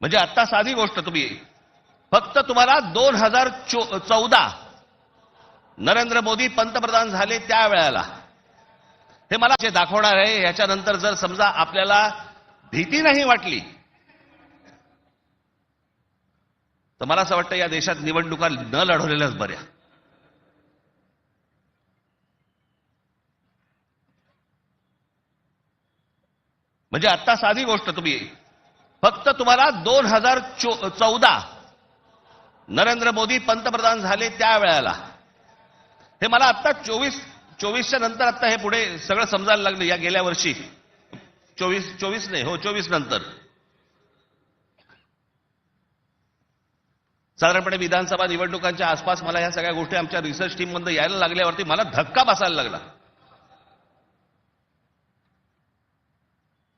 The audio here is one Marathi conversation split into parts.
म्हणजे आता साधी गोष्ट तुम्ही फक्त तुम्हाला 2014 नरेंद्र मोदी पंतप्रधान झाले त्यावेळेला हे मला जे दाखवणार आहे. याच्यानंतर जर समजा आपल्याला भीती नाही वाटली तर मला असं वाटतं या देशात निवडणुका न लढवलेल्याच बऱ्या. म्हणजे आता साधी गोष्ट तुम्ही फक्त तुम्हाला 2014 नरेंद्र मोदी पंतप्रधान झाले त्यावेळेला हे मला आता 24च्या नंतर आता हे पुढे सगळं समजायला लागलं. या गेल्या वर्षी 24 नाही, हो 24 नंतर साधारणपणे विधानसभा निवडणुकांच्या आसपास मला या सगळ्या गोष्टी आमच्या रिसर्च टीम मध्ये यायला लागल्यावरती मला धक्का बसायला लागला.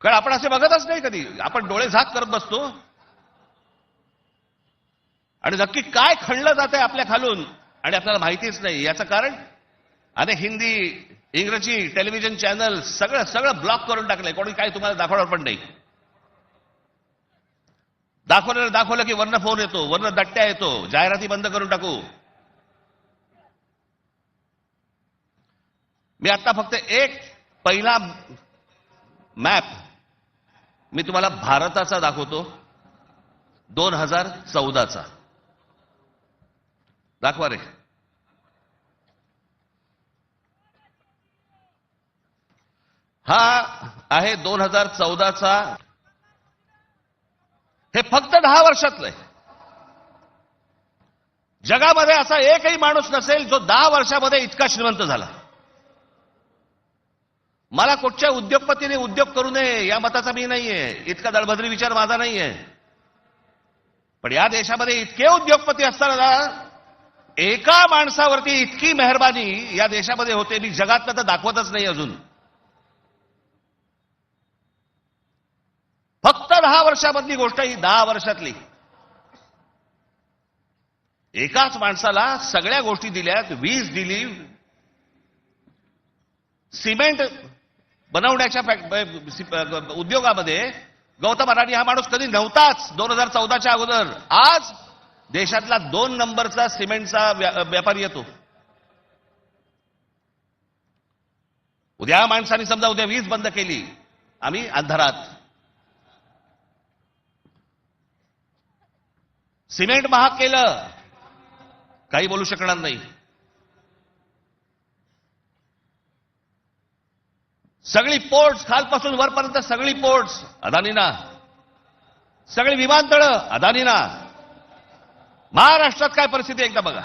कारण आपण असे बघतच नाही कधी. आपण डोळे झाक करत बसतो आणि नक्की काय खणलं जात आहे आपल्या खालून आणि आपल्याला माहितीच नाही. याचं कारण अनेक हिंदी इंग्रजी टेलिव्हिजन चॅनल सगळं ब्लॉक करून टाकलंय. कोणी काय तुम्हाला दाखवणार पण नाही. दाखवलं की वरनं फोन येतो, वरनं दट्ट्या येतो, जाहिराती बंद करून टाकू. मी आता फक्त एक पहिला मॅप मी तुम्हाला भारताचा दाखवतो. 2014चा दाखवा रे. हा आहे 2014चा. हे फक्त 10 वर्षातलं आहे. जगामध्ये असा एकही माणूस नसेल जो 10 वर्षामध्ये इतका श्रीमंत झाला. मला कुठच्या उद्योगपतीने उद्योग करू नये या मताचा मी नाहीये. इतका दळभद्री विचार माझा नाहीये. पण या देशामध्ये इतके उद्योगपती असताना एका माणसावरती इतकी मेहरबानी या देशामध्ये होते मी जगातलं तर दाखवतच नाही अजून. फक्त 10 वर्षामधली गोष्ट ही 10 वर्षातली. एकाच माणसाला सगळ्या गोष्टी दिल्यात. वीज दिली, सिमेंट बनवण्याच्या उद्योगामध्ये गौतम अडाणी हा माणूस कधी नव्हताच 2014च्या अगोदर. आज देशातला 2 नंबरचा सिमेंटचा व्यापारी येतो. उद्या माणसाने समजा उद्या वीज बंद केली, आम्ही अंधारात. सिमेंट महाग केलं, काही बोलू शकणार नाही. सगळी पोर्ट्स खालपासून वरपर्यंत सगळी पोर्ट्स अदानीना, सगळी विमानतळं अदानीना. महाराष्ट्रात काय परिस्थिती एकदा बघा.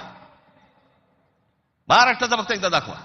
महाराष्ट्राचा फक्त एकदा दाखवा.